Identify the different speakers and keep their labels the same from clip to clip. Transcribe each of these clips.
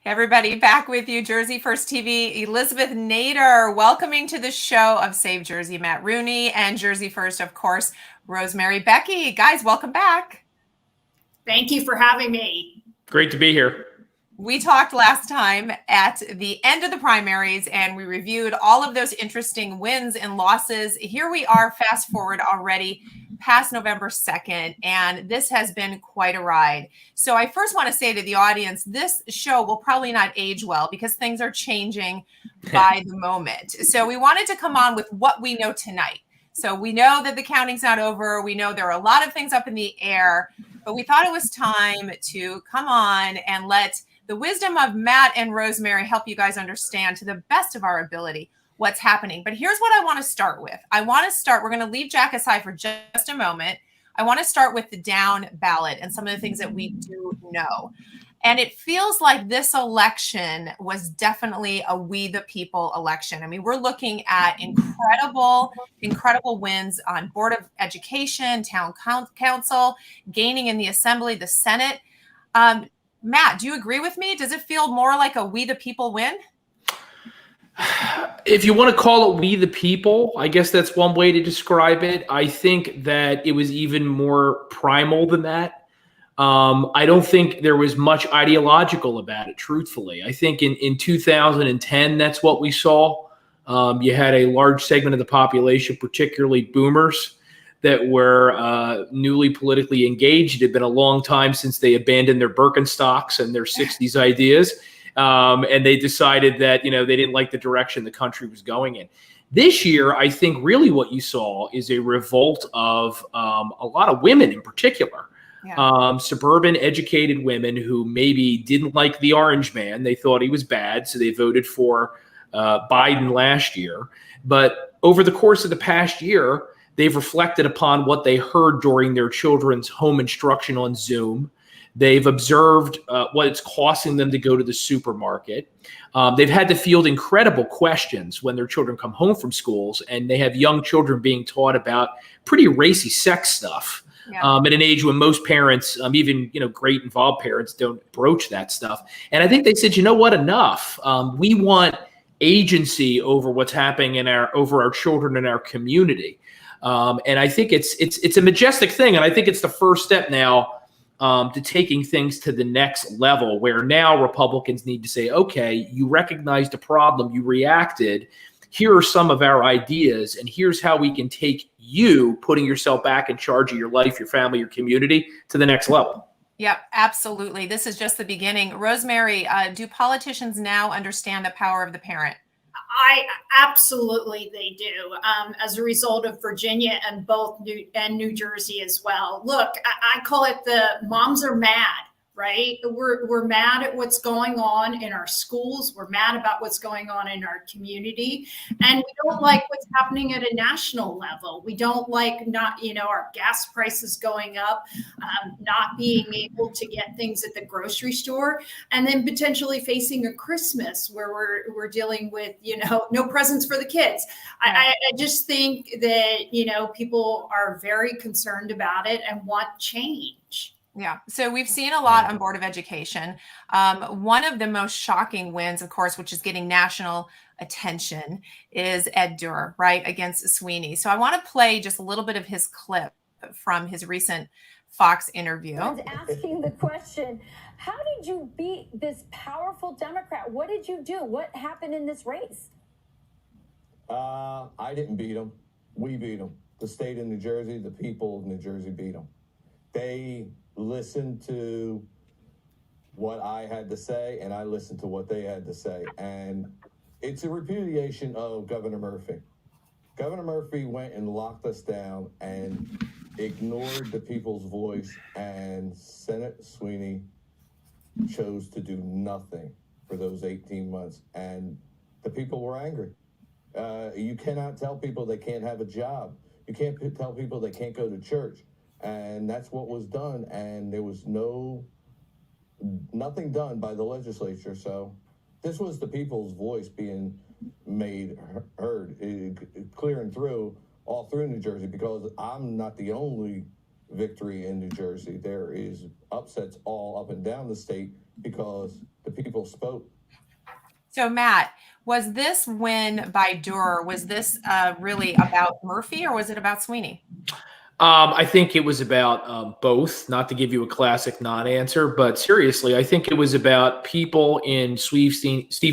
Speaker 1: Everybody, back with you, Jersey First TV, Elizabeth Nader, welcoming to the show of Save Jersey, Matt Rooney, and Jersey First, of course, Rosemary Becchi. Guys, welcome back.
Speaker 2: Thank you for having me.
Speaker 3: Great to be here.
Speaker 1: We talked last time at the end of the primaries and we reviewed all of those interesting wins and losses. Here we are, fast forward already past November 2nd, and this has been quite a ride. So I first want to say to the audience, this show will probably not age well because things are changing by the moment. So we wanted to come on with what we know tonight. So we know that the counting's not over. We know there are a lot of things up in the air, but we thought it was time to come on and let the wisdom of Matt and Rosemary help you guys understand to the best of our ability what's happening. But here's what I want to start with. We're going to leave Jack aside for just a moment. I want to start with the down ballot and some of the things that we do know. And it feels like this election was definitely a we the people election. I mean, we're looking at incredible wins on Board of Education, Town Council, gaining in the Assembly, the Senate. Matt, do you agree with me? Does it feel more like a we the people win?
Speaker 3: If you want to call it we the people, I guess that's one way to describe it. I think that it was even more primal than that. I don't think there was much ideological about it, truthfully. I think in 2010, that's what we saw. You had a large segment of the population, particularly boomers, that were newly politically engaged. It had been a long time since they abandoned their Birkenstocks and their 60s ideas. And they decided that, they didn't like the direction the country was going in. This year, I think really what you saw is a revolt of a lot of women in particular. Yeah. Suburban educated women who maybe didn't like the orange man. They thought he was bad, so they voted for Biden last year. But over the course of the past year, they've reflected upon what they heard during their children's home instruction on Zoom. They've observed what it's costing them to go to the supermarket. They've had to field incredible questions when their children come home from schools, and they have young children being taught about pretty racy sex stuff. Yeah. At an age when most parents, even great involved parents, don't broach that stuff. And I think they said, you know what, enough. We want agency over what's happening over our children in our community. And I think it's a majestic thing. And I think it's the first step now to taking things to the next level, where now Republicans need to say, okay, you recognized a problem, you reacted. Here are some of our ideas, and here's how we can take you putting yourself back in charge of your life, your family, your community to the next level.
Speaker 1: Yep, absolutely. This is just the beginning. Rosemary, do politicians now understand the power of the parent?
Speaker 2: Absolutely they do, as a result of Virginia and New Jersey as well. Look, I call it the moms are mad, right? We're mad at what's going on in our schools. We're mad about what's going on in our community. And we don't like what's happening at a national level. We don't like our gas prices going up, not being able to get things at the grocery store, and then potentially facing a Christmas where we're dealing with, no presents for the kids. I just think that, people are very concerned about it and want change.
Speaker 1: Yeah. So we've seen a lot on Board of Education. One of the most shocking wins, of course, which is getting national attention, is Eddurr, right, against Sweeney. So I want to play just a little bit of his clip from his recent Fox interview.
Speaker 4: I was asking the question, how did you beat this powerful Democrat? What did you do? What happened in this race?
Speaker 5: I didn't beat him. We beat him. The state of New Jersey, the people of New Jersey beat him. They listened to what I had to say, and I listened to what they had to say. And it's a repudiation of Governor Murphy. Governor Murphy went and locked us down and ignored the people's voice, and Senator Sweeney chose to do nothing for those 18 months. And the people were angry. You cannot tell people they can't have a job. You can't tell people they can't go to church. And that's what was done, and there was nothing done by the legislature. So this was the people's voice being made heard, clearing through all through New Jersey, because I'm not the only victory in New Jersey. There is upsets all up and down the state, because the people spoke.
Speaker 1: So, Matt, was this win by Eddurr, was this really about Murphy or was it about Sweeney?
Speaker 3: I think it was about both, not to give you a classic non-answer, but seriously, I think it was about people in Steve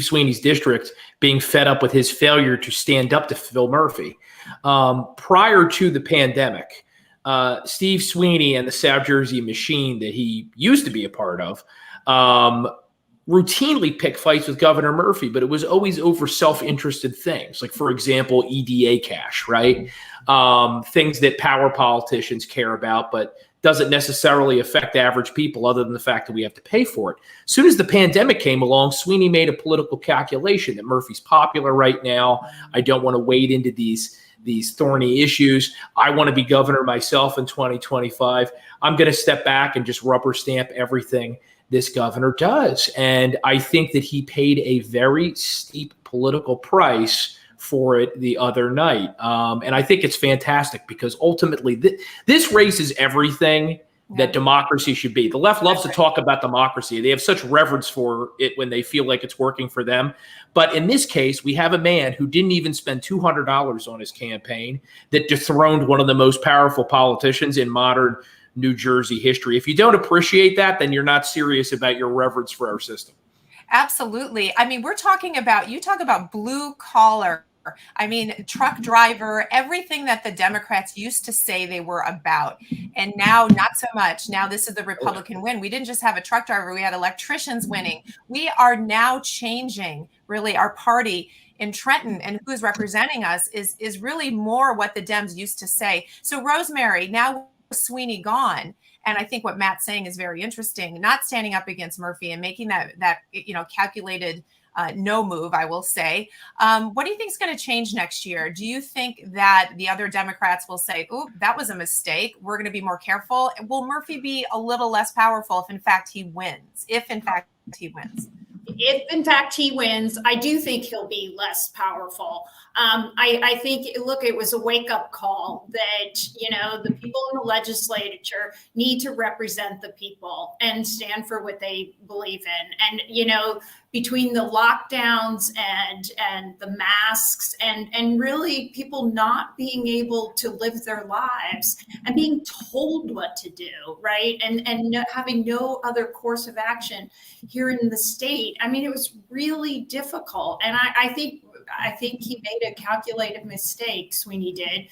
Speaker 3: Sweeney's district being fed up with his failure to stand up to Phil Murphy. Prior to the pandemic, Steve Sweeney and the South Jersey machine that he used to be a part of routinely pick fights with Governor Murphy, but it was always over self-interested things. Like, for example, EDA cash, right? Things that power politicians care about, but doesn't necessarily affect average people other than the fact that we have to pay for it. As soon as the pandemic came along, Sweeney made a political calculation that Murphy's popular right now. I don't want to wade into these thorny issues. I want to be governor myself in 2025. I'm going to step back and just rubber stamp everything this governor does. And I think that he paid a very steep political price for it the other night. And I think it's fantastic because ultimately this race is everything that democracy should be. The left loves to talk about democracy. They have such reverence for it when they feel like it's working for them. But in this case, we have a man who didn't even spend $200 on his campaign, that dethroned one of the most powerful politicians in modern New Jersey history. If you don't appreciate that, then you're not serious about your reverence for our system.
Speaker 1: Absolutely. I mean, you talk about blue collar. I mean, truck driver, everything that the Democrats used to say they were about. And now, not so much. Now, this is the Republican win. We didn't just have a truck driver. We had electricians winning. We are now changing, really, our party in Trenton, and who is representing us is really more what the Dems used to say. So, Rosemary, now Sweeney gone. And I think what Matt's saying is very interesting, not standing up against Murphy and making that calculated no move, I will say. What do you think is going to change next year? Do you think that the other Democrats will say, "Ooh, that was a mistake. We're going to be more careful"? Will Murphy be a little less powerful if in fact he wins? If in fact he wins,
Speaker 2: I do think he'll be less powerful. I think, look, it was a wake-up call that, the people in the legislature need to represent the people and stand for what they believe in. And, between the lockdowns and the masks and really people not being able to live their lives and being told what to do, right? And having no other course of action here in the state. I mean, it was really difficult. And I think he made a calculated mistake, Sweeney did,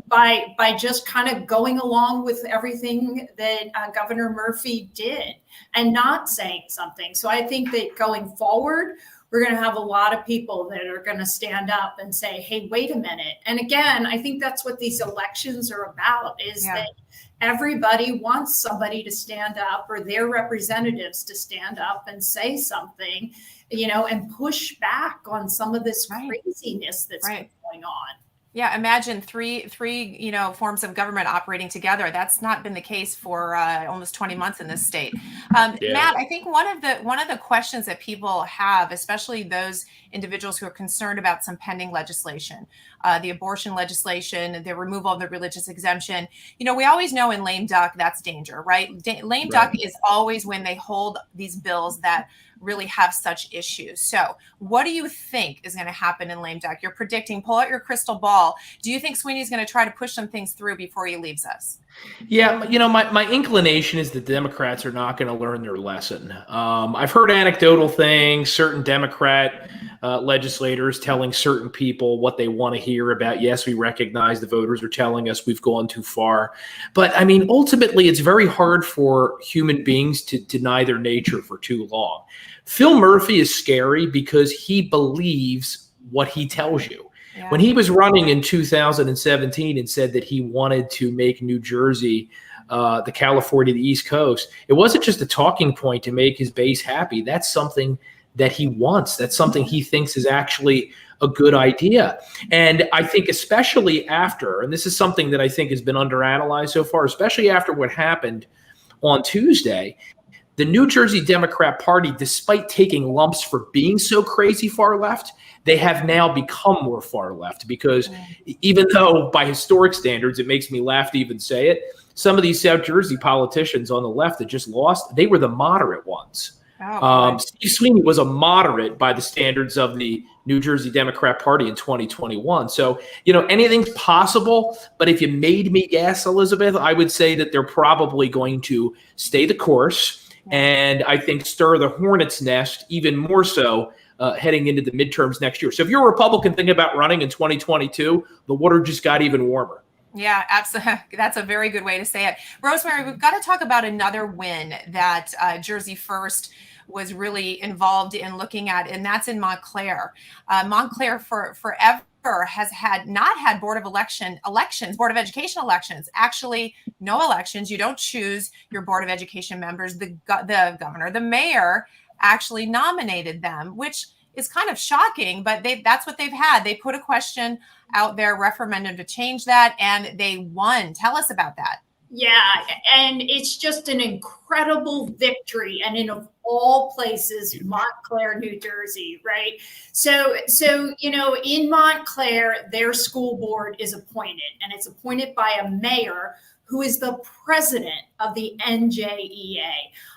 Speaker 2: by just kind of going along with everything that Governor Murphy did and not saying something. So I think that going forward, we're going to have a lot of people that are going to stand up and say, hey, wait a minute. And again, I think that's what these elections are about, is that everybody wants somebody to stand up, or their representatives to stand up and say something, and push back on some of this craziness that's been going on.
Speaker 1: Yeah, imagine three forms of government operating together. That's not been the case for almost 20 months in this state. Matt, I think one of the questions that people have, especially those individuals who are concerned about some pending legislation, the abortion legislation, the removal of the religious exemption. We always know in lame duck, that's danger, right? Lame duck is always when they hold these bills that really have such issues. So what do you think is going to happen in lame duck? You're predicting, pull out your crystal ball. Do you think Sweeney's going to try to push some things through before he leaves us?
Speaker 3: Yeah, my inclination is the Democrats are not going to learn their lesson. I've heard anecdotal things, certain Democrat legislators telling certain people what they want to hear about. Yes, we recognize the voters are telling us we've gone too far. But I mean, ultimately, it's very hard for human beings to deny their nature for too long. Phil Murphy is scary because he believes what he tells you. Yeah. When he was running in 2017 and said that he wanted to make New Jersey the California of the East Coast, it wasn't just a talking point to make his base happy. That's something that he wants. That's something he thinks is actually a good idea. And I think especially after, and this is something that I think has been underanalyzed so far, especially after what happened on Tuesday, the New Jersey Democrat Party, despite taking lumps for being so crazy far left, they have now become more far left, because even though by historic standards, it makes me laugh to even say it, some of these South Jersey politicians on the left that just lost, they were the moderate ones.
Speaker 1: Oh, boy.
Speaker 3: Steve Sweeney was a moderate by the standards of the New Jersey Democrat Party in 2021. So, anything's possible. But if you made me guess, Elizabeth, I would say that they're probably going to stay the course. And I think stir the hornet's nest even more so heading into the midterms next year. So if you're a Republican thinking about running in 2022, the water just got even warmer.
Speaker 1: Yeah, absolutely. That's a very good way to say it. Rosemary, we've got to talk about another win that Jersey First was really involved in looking at, and that's in Montclair. Montclair forever has not had Board of Education elections. Actually, no elections. You don't choose your Board of Education members. The governor, the mayor actually nominated them, which is kind of shocking, but that's what they've had. They put a question out there, referendum to change that, and they won. Tell us about that.
Speaker 2: Yeah, and it's just an incredible victory, and in of all places, Montclair, New Jersey, right? So in Montclair, their school board is appointed, and it's appointed by a mayor who is the president of the NJEA.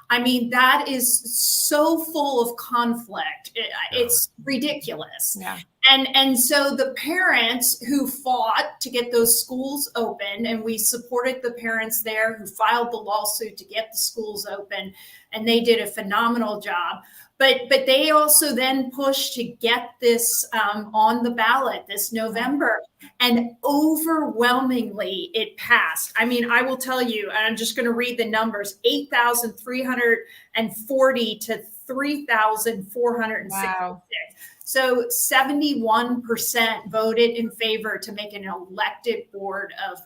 Speaker 2: I mean, that is so full of conflict. It's ridiculous.
Speaker 1: Yeah.
Speaker 2: And so the parents who fought to get those schools open, and we supported the parents there who filed the lawsuit to get the schools open, and they did a phenomenal job. But they also then pushed to get this on the ballot this November, and overwhelmingly it passed. I mean, I will tell you, and I'm just going to read the numbers: 8,340 to 3,466.
Speaker 1: Wow.
Speaker 2: So 71% voted in favor to make an elected board of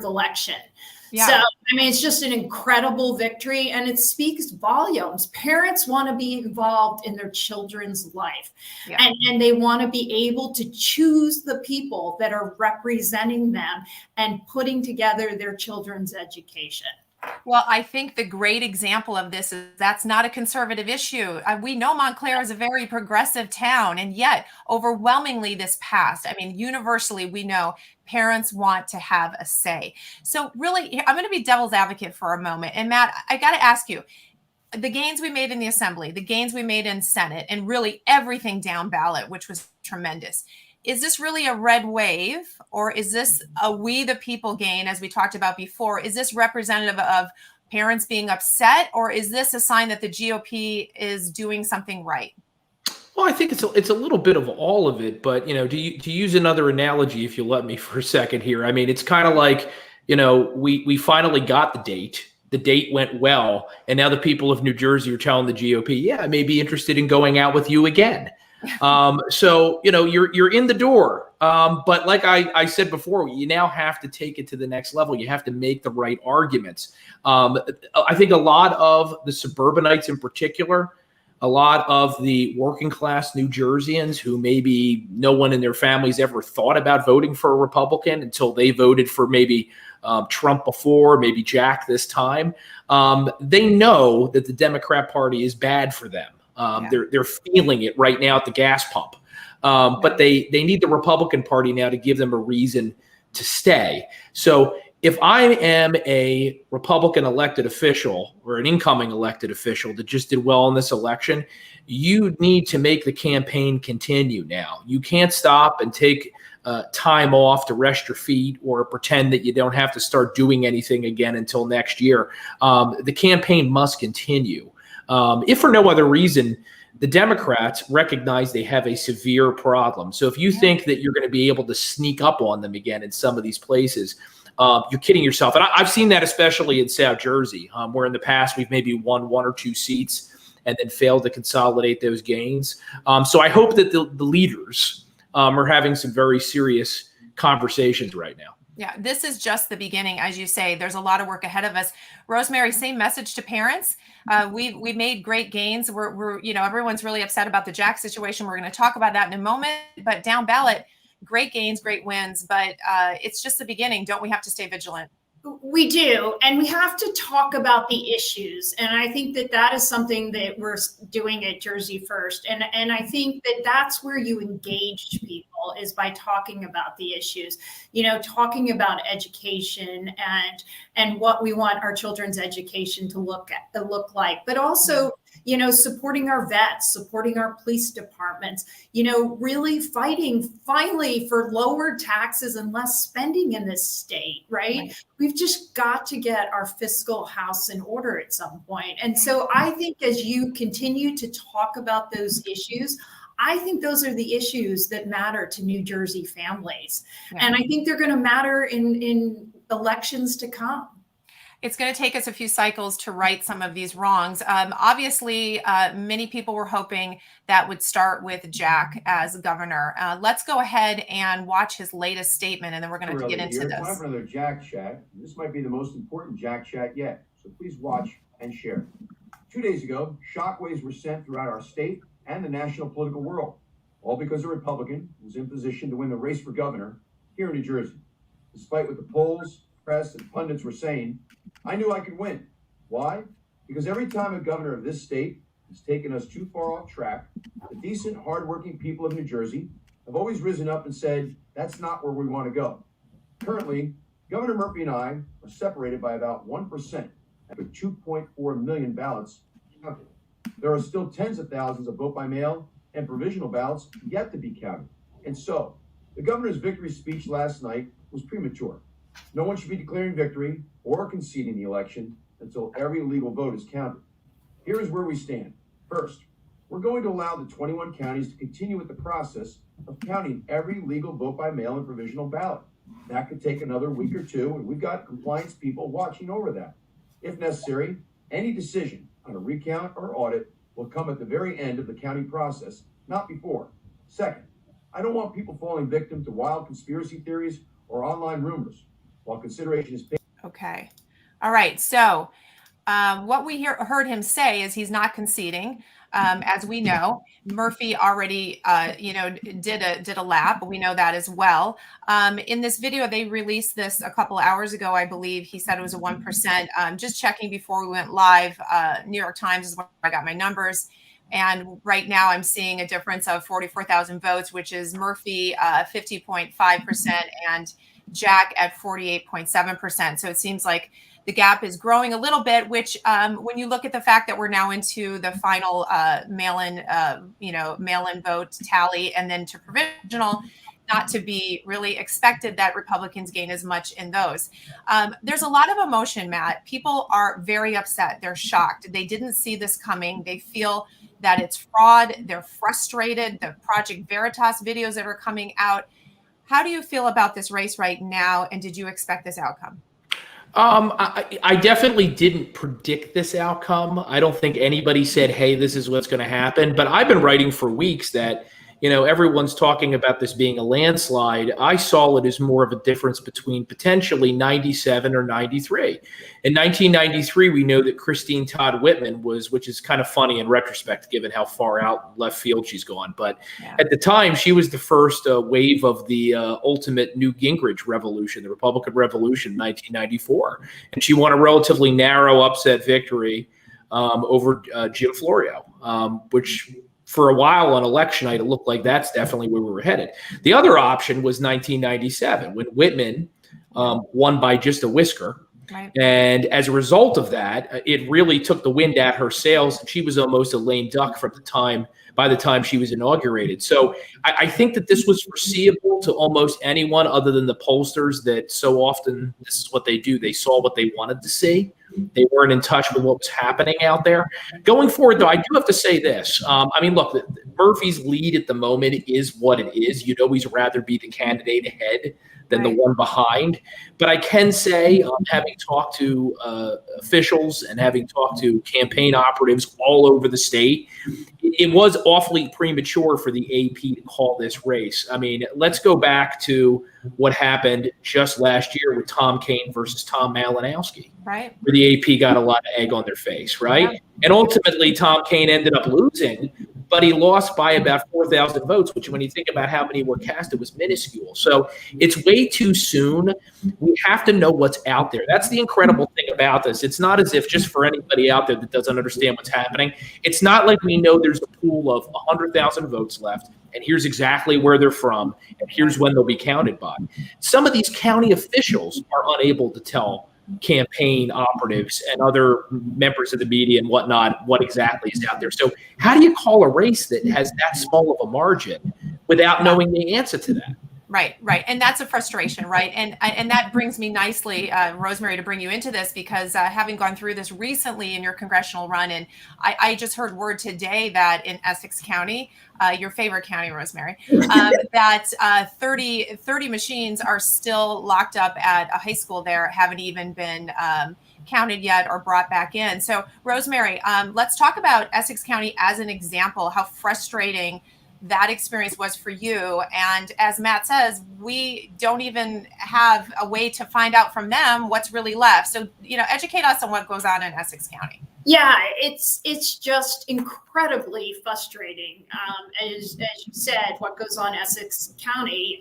Speaker 2: election.
Speaker 1: Yeah.
Speaker 2: So, I mean, it's just an incredible victory, and it speaks volumes. Parents want to be involved in their children's life, and they want to be able to choose the people that are representing them and putting together their children's education.
Speaker 1: Well, I think the great example of this is that's not a conservative issue. We know Montclair is a very progressive town, and yet overwhelmingly this passed. I mean, universally, we know parents want to have a say. So really, I'm going to be devil's advocate for a moment. And Matt, I got to ask you, the gains we made in the Assembly, the gains we made in Senate, and really everything down ballot, which was tremendous. Is this really a red wave, or is this a we the people gain, as we talked about before? Is this representative of parents being upset, or is this a sign that the GOP is doing something right?
Speaker 3: Well, I think it's a little bit of all of it, but to use another analogy, if you let me for a second here, I mean, it's kind of like we finally got the date. The date went well, and now the people of New Jersey are telling the GOP, yeah, I may be interested in going out with you again. So you're in the door, but like I said before, you now have to take it to the next level. You have to make the right arguments. I think a lot of the suburbanites in particular, a lot of the working class New Jerseyans who maybe no one in their families ever thought about voting for a Republican until they voted for maybe Trump before, maybe Jack this time, they know that the Democrat Party is bad for them. They're feeling it right now at the gas pump, but they need the Republican Party now to give them a reason to stay. So if I am a Republican elected official or an incoming elected official that just did well in this election, you need to make the campaign continue now. You can't stop and take time off to rest your feet or pretend that you don't have to start doing anything again until next year. The campaign must continue. If for no other reason, the Democrats recognize they have a severe problem. So if you think that you're going to be able to sneak up on them again in some of these places, you're kidding yourself. And I've seen that especially in South Jersey, where in the past we've maybe won one or two seats and then failed to consolidate those gains. So I hope that the leaders are having some very serious conversations right now.
Speaker 1: Yeah, this is just the beginning. As you say, there's a lot of work ahead of us. Rosemary, same message to parents. We made great gains. We're everyone's really upset about the Jack situation. We're going to talk about that in a moment. But down ballot, great gains, great wins. But it's just the beginning. Don't we have to stay vigilant?
Speaker 2: We do. And we have to talk about the issues. And I think that is something that we're doing at Jersey First. And I think that that's where you engage people. all is by talking about the issues, you know, talking about education and what we want our children's education to look like, but also, you know, supporting our vets, supporting our police departments, you know, really fighting finally for lower taxes and less spending in this state, right? We've just got to get our fiscal house in order at some point. And so I think as you continue to talk about those issues, I think those are the issues that matter to New Jersey families. And I think they're going to matter in elections to come.
Speaker 1: It's going to take us a few cycles to right some of these wrongs. Obviously, many people were hoping that would start with Jack as governor. Let's go ahead and watch his latest statement, and then we're going to get into this.
Speaker 6: Time for another Jack Chat. This might be the most important Jack Chat yet, so please watch and share. 2 days ago, shockwaves were sent throughout our state and the national political world, all because a Republican was in position to win the race for governor here in New Jersey. Despite what the polls, press, and pundits were saying, I knew I could win. Why? Because every time a governor of this state has taken us too far off track, the decent, hardworking people of New Jersey have always risen up and said, that's not where we want to go. Currently, Governor Murphy and I are separated by about 1%, with 2.4 million ballots counted. There are still tens of thousands of vote by mail and provisional ballots yet to be counted. And so, the governor's victory speech last night was premature. No one should be declaring victory or conceding the election until every legal vote is counted. Here is where we stand. First, we're going to allow the 21 counties to continue with the process of counting every legal vote by mail and provisional ballot. That could take another week or two, and we've got compliance people watching over that. If necessary, any decision on a recount or audit will come at the very end of the counting process, not before. Second, I don't want people falling victim to wild conspiracy theories or online rumors. While consideration is paid. Okay.
Speaker 1: All right. So what we heard him say is he's not conceding. As we know, Murphy already, did a lap. We know that as well. In this video, they released this a couple of hours ago, I believe. He said it was a 1%. Just checking before we went live, New York Times is where I got my numbers. And right now I'm seeing a difference of 44,000 votes, which is Murphy 50.5% and Jack at 48.7%. So it seems like the gap is growing a little bit, which when you look at the fact that we're now into the final mail-in vote tally and then to provisional, not to be really expected that Republicans gain as much in those. There's a lot of emotion, Matt. People are very upset. They're shocked. They didn't see this coming. They feel that it's fraud. They're frustrated. The Project Veritas videos that are coming out. How do you feel about this race right now? And did you expect this outcome?
Speaker 3: I definitely didn't predict this outcome. I don't think anybody said, hey, this is what's going to happen. But I've been writing for weeks that, everyone's talking about this being a landslide. I saw it as more of a difference between potentially 97 or 93. In 1993, we know that Christine Todd Whitman which is kind of funny in retrospect, given how far out left field she's gone. But at the time, she was the first wave of the ultimate Newt Gingrich revolution, the Republican Revolution in 1994. And she won a relatively narrow upset victory over Jim Florio, which for a while on election night, it looked like that's definitely where we were headed. The other option was 1997 when Whitman won by just a whisker.
Speaker 1: Right.
Speaker 3: And as a result of that, it really took the wind at her sails. And she was almost a lame duck by the time she was inaugurated. So I think that this was foreseeable to almost anyone other than the pollsters that so often this is what they do. They saw what they wanted to see. They weren't in touch with what was happening out there. Going forward, though, I do have to say this. Look, Murphy's lead at the moment is what it is. You'd always rather be the candidate ahead than the one behind. But I can say, having talked to officials and having talked to campaign operatives all over the state, it was awfully premature for the AP to call this race. I mean, let's go back to what happened just last year with Tom Kean versus Tom Malinowski,
Speaker 1: right?
Speaker 3: Where the AP got a lot of egg on their face, right?
Speaker 1: Yeah.
Speaker 3: And ultimately, Tom Kean ended up losing. but he lost by about 4,000 votes, which when you think about how many were cast, it was minuscule. So it's way too soon. We have to know what's out there. That's the incredible thing about this. It's not as if, just for anybody out there that doesn't understand what's happening, it's not like we know there's a pool of 100,000 votes left, and here's exactly where they're from, and here's when they'll be counted by. Some of these county officials are unable to tell campaign operatives and other members of the media and whatnot what exactly is out there. So how do you call a race that has that small of a margin without knowing the answer to that?
Speaker 1: Right, right. And that's a frustration, right? And that brings me nicely, Rosemary, to bring you into this, because having gone through this recently in your congressional run, and I just heard word today that in Essex County, your favorite county, Rosemary, that 30 machines are still locked up at a high school there, haven't even been counted yet or brought back in. So, Rosemary, let's talk about Essex County as an example, how frustrating that experience was for you. And as Matt says, we don't even have a way to find out from them what's really left. So, educate us on what goes on in Essex County.
Speaker 2: Yeah, it's just incredibly frustrating. As you said, what goes on in Essex County,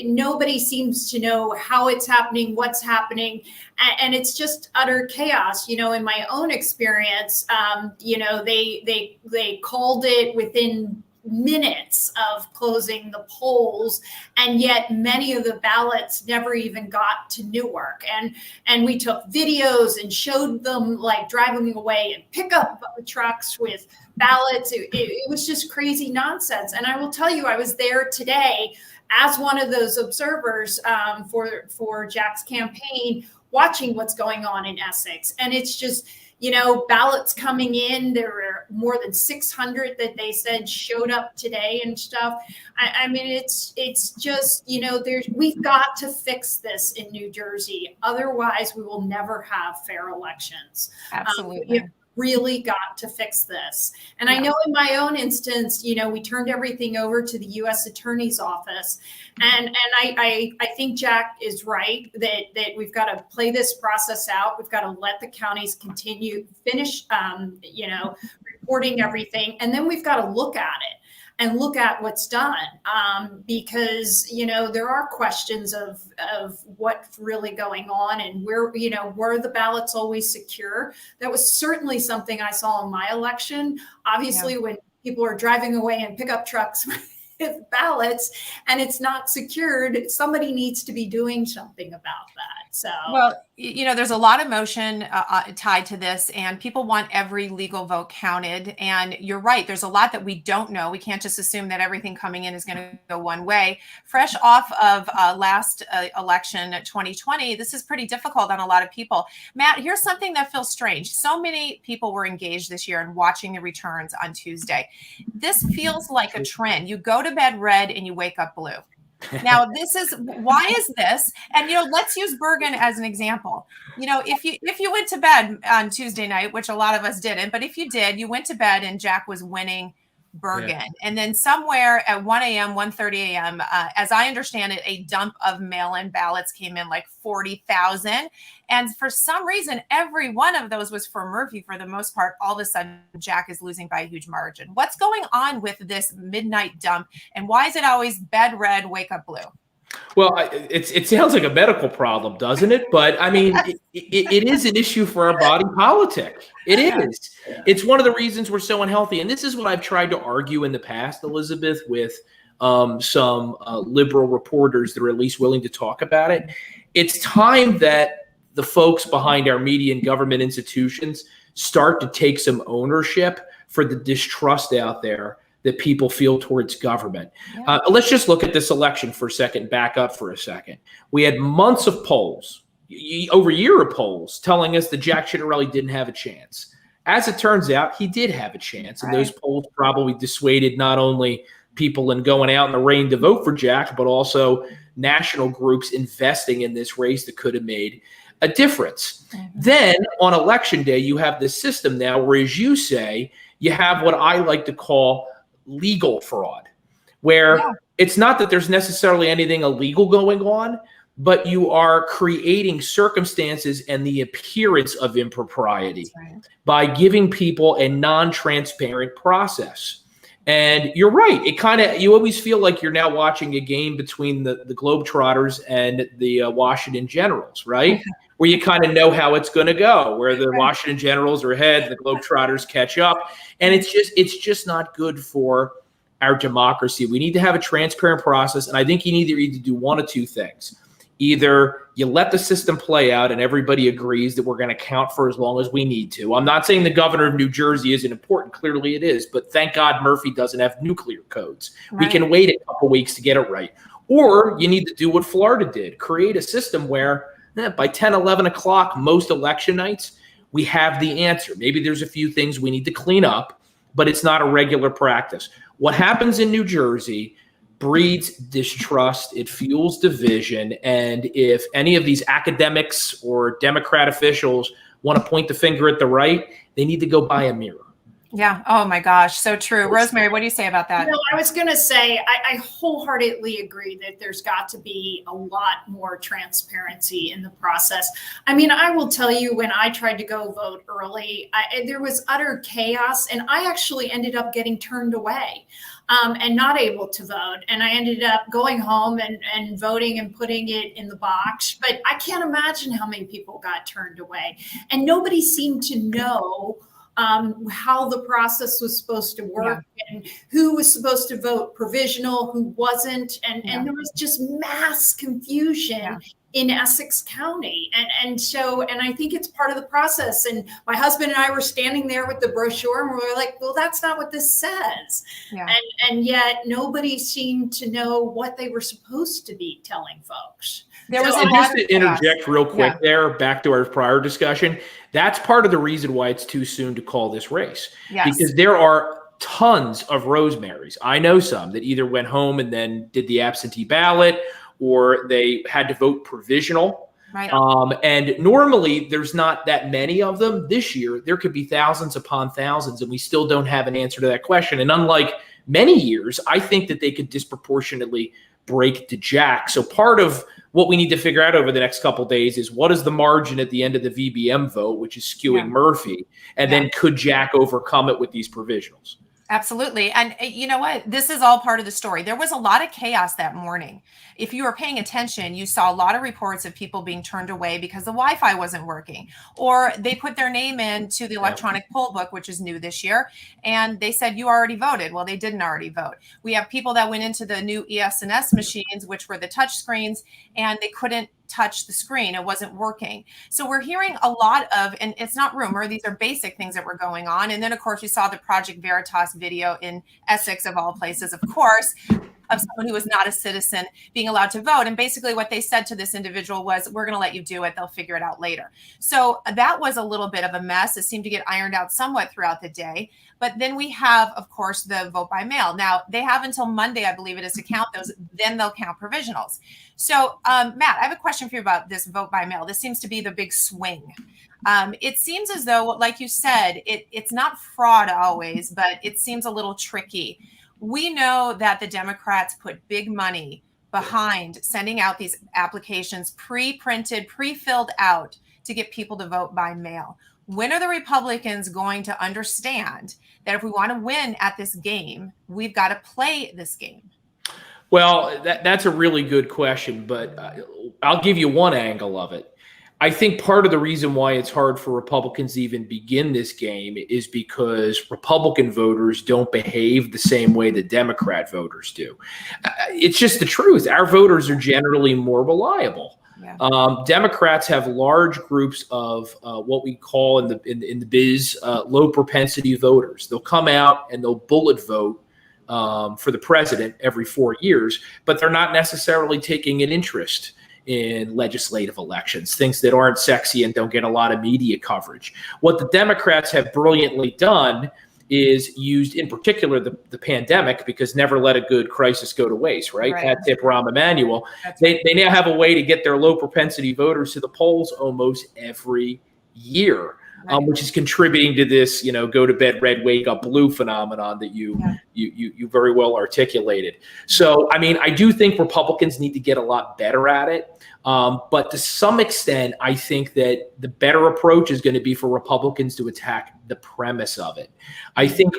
Speaker 2: nobody seems to know how it's happening, what's happening, and it's just utter chaos. In my own experience, they called it within minutes of closing the polls, and yet many of the ballots never even got to Newark. And we took videos and showed them like driving away in pickup trucks with ballots. It was just crazy nonsense. And I will tell you, I was there today as one of those observers for Jack's campaign, watching what's going on in Essex. And it's just, ballots coming in. There were more than 600 that they said showed up today and stuff. I mean, it's just, we've got to fix this in New Jersey. Otherwise, we will never have fair elections.
Speaker 1: Absolutely.
Speaker 2: We've really got to fix this. And I know in my own instance, we turned everything over to the U.S. Attorney's Office. And I think Jack is right that we've got to play this process out. We've got to let the counties finish, reporting everything. And then we've got to look at it and look at what's done, because, there are questions of what's really going on and were the ballots always secure? That was certainly something I saw in my election. Obviously, when people are driving away in pickup trucks with ballots and it's not secured, somebody needs to be doing something about that. So,
Speaker 1: well, there's a lot of motion tied to this, and people want every legal vote counted. And you're right, there's a lot that we don't know. We can't just assume that everything coming in is going to go one way. Fresh off of last election, 2020, this is pretty difficult on a lot of people. Matt, here's something that feels strange. So many people were engaged this year in watching the returns on Tuesday. This feels like a trend. You go to bed red and you wake up blue. Now, why is this? And, let's use Bergen as an example. If you went to bed on Tuesday night, which a lot of us didn't, but if you did, you went to bed and Jack was winning Bergen. Yeah. And then somewhere at 1 a.m., 1:30 a.m., as I understand it, a dump of mail-in ballots came in, like 40,000. And for some reason, every one of those was for Murphy for the most part. All of a sudden, Jack is losing by a huge margin. What's going on with this midnight dump? And why is it always bed red, wake up blue?
Speaker 3: Well, it sounds like a medical problem, doesn't it? But I mean, it is an issue for our body politic. It is. It's one of the reasons we're so unhealthy. And this is what I've tried to argue in the past, Elizabeth, with some liberal reporters that are at least willing to talk about it. It's time that the folks behind our media and government institutions start to take some ownership for the distrust out there that people feel towards government. Yeah. Let's just look at this election for a second, back up for a second. We had months of polls, over a year of polls, telling us that Jack Ciattarelli didn't have a chance. As it turns out, he did have a chance. And those polls probably dissuaded not only people in going out in the rain to vote for Jack, but also national groups investing in this race that could have made a difference. Mm-hmm. Then on election day, you have this system now where, as you say, you have what I like to call legal fraud, where it's not that there's necessarily anything illegal going on, but you are creating circumstances and the appearance of impropriety by giving people a non-transparent process. And you're right. It kind of, you always feel like you're now watching a game between the Globetrotters and the Washington Generals, right? Where you kind of know how it's going to go, where the Washington Generals are ahead, the Globetrotters catch up. And it's just not good for our democracy. We need to have a transparent process. And I think you need to either do one of two things. Either you let the system play out and everybody agrees that we're going to count for as long as we need to. I'm not saying the governor of New Jersey isn't important. Clearly it is. But thank God Murphy doesn't have nuclear codes. We can wait a couple weeks to get it right. Or you need to do what Florida did. Create a system where by 10, 11 o'clock, most election nights, we have the answer. Maybe there's a few things we need to clean up, but it's not a regular practice. What happens in New Jersey breeds distrust, it fuels division, and if any of these academics or Democrat officials want to point the finger at the right, they need to go buy a mirror.
Speaker 1: Yeah. Oh my gosh. So true. Rosemary, what do you say about that?
Speaker 2: No, I was going to say, I wholeheartedly agree that there's got to be a lot more transparency in the process. I mean, I will tell you, when I tried to go vote early, there was utter chaos, and I actually ended up getting turned away and not able to vote. And I ended up going home and voting and putting it in the box. But I can't imagine how many people got turned away. And nobody seemed to know how the process was supposed to work and who was supposed to vote provisional, who wasn't. And there was just mass confusion in Essex County. And I think it's part of the process. And my husband and I were standing there with the brochure and we were like, well, that's not what this says. Yeah. And yet nobody seemed to know what they were supposed to be telling folks.
Speaker 3: There was just to interject real quick there, back to our prior discussion. That's part of the reason why it's too soon to call this race. Yes. Because there are tons of Rosemarys. I know some that either went home and then did the absentee ballot, or they had to vote provisional. Right. And normally there's not that many of them. This year, there could be thousands upon thousands, and we still don't have an answer to that question. And unlike many years, I think that they could disproportionately break to Jack. So part of what we need to figure out over the next couple of days is what is the margin at the end of the VBM vote, which is skewing Murphy, and then could Jack overcome it with these provisionals?
Speaker 1: Absolutely. And you know what? This is all part of the story. There was a lot of chaos that morning. If you were paying attention, you saw a lot of reports of people being turned away because the Wi-Fi wasn't working, or they put their name into the electronic poll book, which is new this year, and they said, you already voted. Well, they didn't already vote. We have people that went into the new ES&S machines, which were the touch screens, and they couldn't touch the screen. It wasn't working. So we're hearing a lot of, and it's not rumor, these are basic things that were going on. And then of course we saw the Project Veritas video in Essex, of all places, of course, of someone who was not a citizen being allowed to vote. And basically what they said to this individual was, we're going to let you do it. They'll figure it out later. So that was a little bit of a mess. It seemed to get ironed out somewhat throughout the day. But then we have, of course, the vote by mail. Now, they have until Monday, I believe it is, to count those. Then they'll count provisionals. So, Matt, I have a question for you about this vote by mail. This seems to be the big swing. It seems as though, like you said, it's not fraud always, but it seems a little tricky. We know that the Democrats put big money behind sending out these applications pre-printed, pre-filled out to get people to vote by mail. When are the Republicans going to understand that if we want to win at this game, we've got to play this game?
Speaker 3: Well, that's a really good question, but I'll give you one angle of it. I think part of the reason why it's hard for Republicans to even begin this game is because Republican voters don't behave the same way that Democrat voters do. It's just the truth. Our voters are generally more reliable. Yeah. Democrats have large groups of what we call in the biz low propensity voters. They'll come out and they'll bullet vote for the president every 4 years, but they're not necessarily taking an interest in legislative elections, things that aren't sexy and don't get a lot of media coverage. What the Democrats have brilliantly done is used, in particular, the pandemic, because never let a good crisis go to waste, right? Hat tip Rahm Emanuel. They now have a way to get their low propensity voters to the polls almost every year, which is contributing to this, go to bed red, wake up blue phenomenon that you very well articulated. So, I mean, I do think Republicans need to get a lot better at it. But to some extent, I think that the better approach is going to be for Republicans to attack the premise of it. I think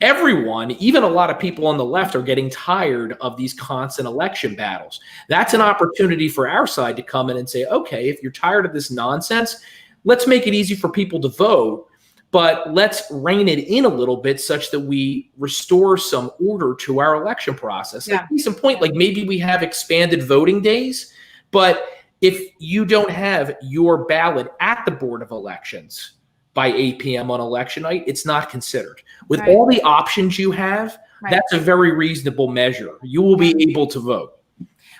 Speaker 3: everyone, even a lot of people on the left, are getting tired of these constant election battles. That's an opportunity for our side to come in and say, okay, if you're tired of this nonsense, let's make it easy for people to vote, but let's rein it in a little bit such that we restore some order to our election process. Like, case in point, like maybe we have expanded voting days, but if you don't have your ballot at the Board of Elections by 8 p.m. on election night, it's not considered. With all the options you have, that's a very reasonable measure. You will be able to vote.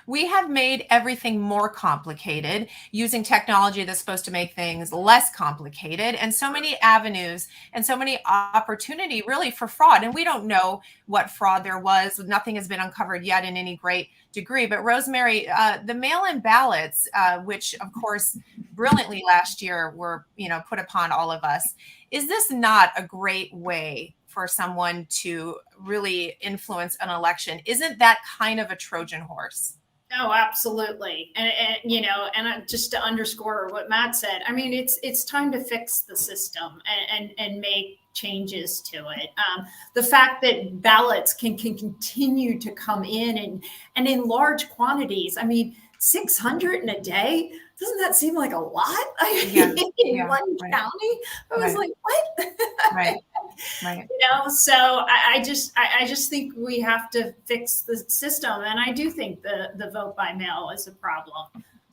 Speaker 1: We have made everything more complicated using technology that's supposed to make things less complicated, and so many avenues and so many opportunity really for fraud. And we don't know what fraud there was. Nothing has been uncovered yet in any great degree. But Rosemary, the mail-in ballots, which of course brilliantly last year were, put upon all of us, is this not a great way for someone to really influence an election? Isn't that kind of a Trojan horse?
Speaker 2: Oh, absolutely. And just to underscore what Matt said, I mean, it's time to fix the system and make changes to it. The fact that ballots can continue to come in and in large quantities. I mean, 600 in a day, doesn't that seem like a lot? In one county, I was like, what?
Speaker 1: Right.
Speaker 2: So I just think we have to fix the system, and I do think the vote by mail is a problem.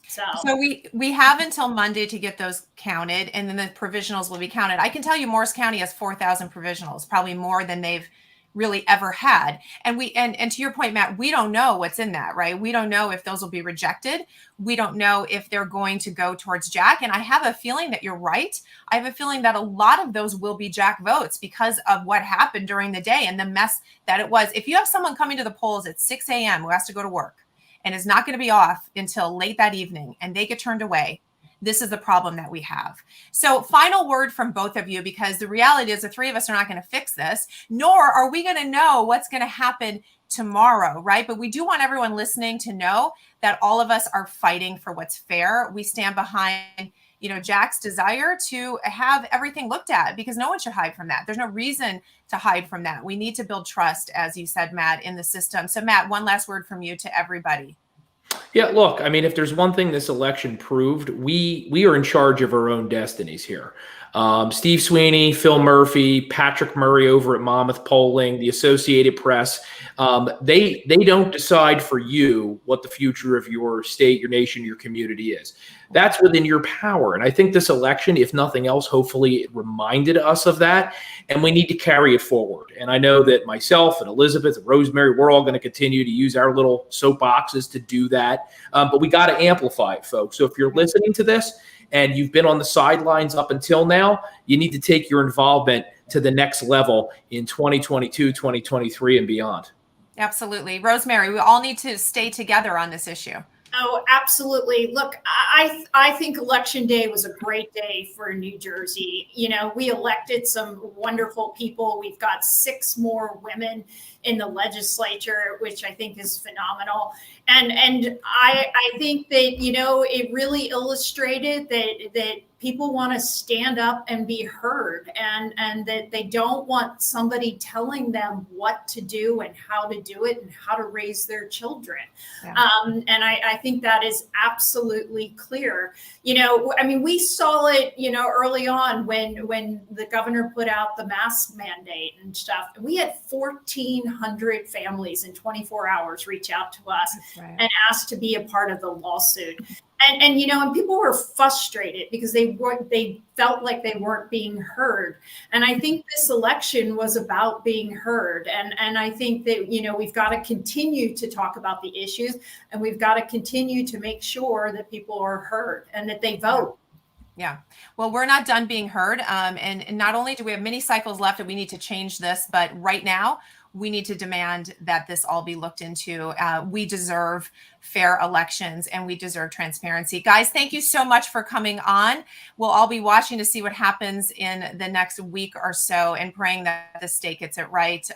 Speaker 2: So
Speaker 1: we have until Monday to get those counted, and then the provisionals will be counted. I can tell you Morris County has 4,000 provisionals, probably more than they've really ever had. And to your point, Matt, we don't know what's in that, right? We don't know if those will be rejected. We don't know if they're going to go towards Jack. And I have a feeling that you're right. I have a feeling that a lot of those will be Jack votes because of what happened during the day and the mess that it was. If you have someone coming to the polls at 6 a.m. who has to go to work and is not going to be off until late that evening and they get turned away, this is the problem that we have. So final word from both of you, because the reality is the three of us are not going to fix this, nor are we going to know what's going to happen tomorrow, right? But we do want everyone listening to know that all of us are fighting for what's fair. We stand behind, Jack's desire to have everything looked at, because no one should hide from that. There's no reason to hide from that. We need to build trust, as you said, Matt, in the system. So Matt, one last word from you to everybody.
Speaker 3: Yeah, look, I mean, if there's one thing this election proved, we are in charge of our own destinies here. Steve Sweeney, Phil Murphy, Patrick Murray over at Monmouth Polling, the Associated Press, they don't decide for you what the future of your state, your nation, your community is. That's within your power. And I think this election, if nothing else, hopefully it reminded us of that, and we need to carry it forward. And I know that myself and Elizabeth and Rosemary, we're all going to continue to use our little soapboxes to do that. But we got to amplify it, folks. So if you're listening to this and you've been on the sidelines up until now, you need to take your involvement to the next level in 2022, 2023, and beyond.
Speaker 1: Absolutely. Rosemary, we all need to stay together on this issue.
Speaker 2: Oh, absolutely. Look, I think Election Day was a great day for New Jersey. We elected some wonderful people. We've got 6 more women in the legislature, which I think is phenomenal. And I think that, it really illustrated that people want to stand up and be heard, and that they don't want somebody telling them what to do and how to do it and how to raise their children. Yeah. And I think that is absolutely clear. We saw it, early on when the governor put out the mask mandate and stuff. We had 1,400 families in 24 hours reach out to us and ask to be a part of the lawsuit. And people were frustrated because they felt like they weren't being heard. And I think this election was about being heard. And I think that, we've got to continue to talk about the issues, and we've got to continue to make sure that people are heard and that they vote.
Speaker 1: Yeah. Well, we're not done being heard. And not only do we have many cycles left and we need to change this, but right now we need to demand that this all be looked into. We deserve fair elections and we deserve transparency. Guys, thank you so much for coming on. We'll all be watching to see what happens in the next week or so and praying that the state gets it right.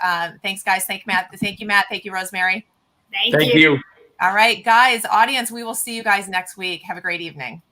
Speaker 1: Thanks, guys. Thank you, Matt. Thank you, Rosemary.
Speaker 2: Thank you.
Speaker 1: All right, guys, audience, we will see you guys next week. Have a great evening.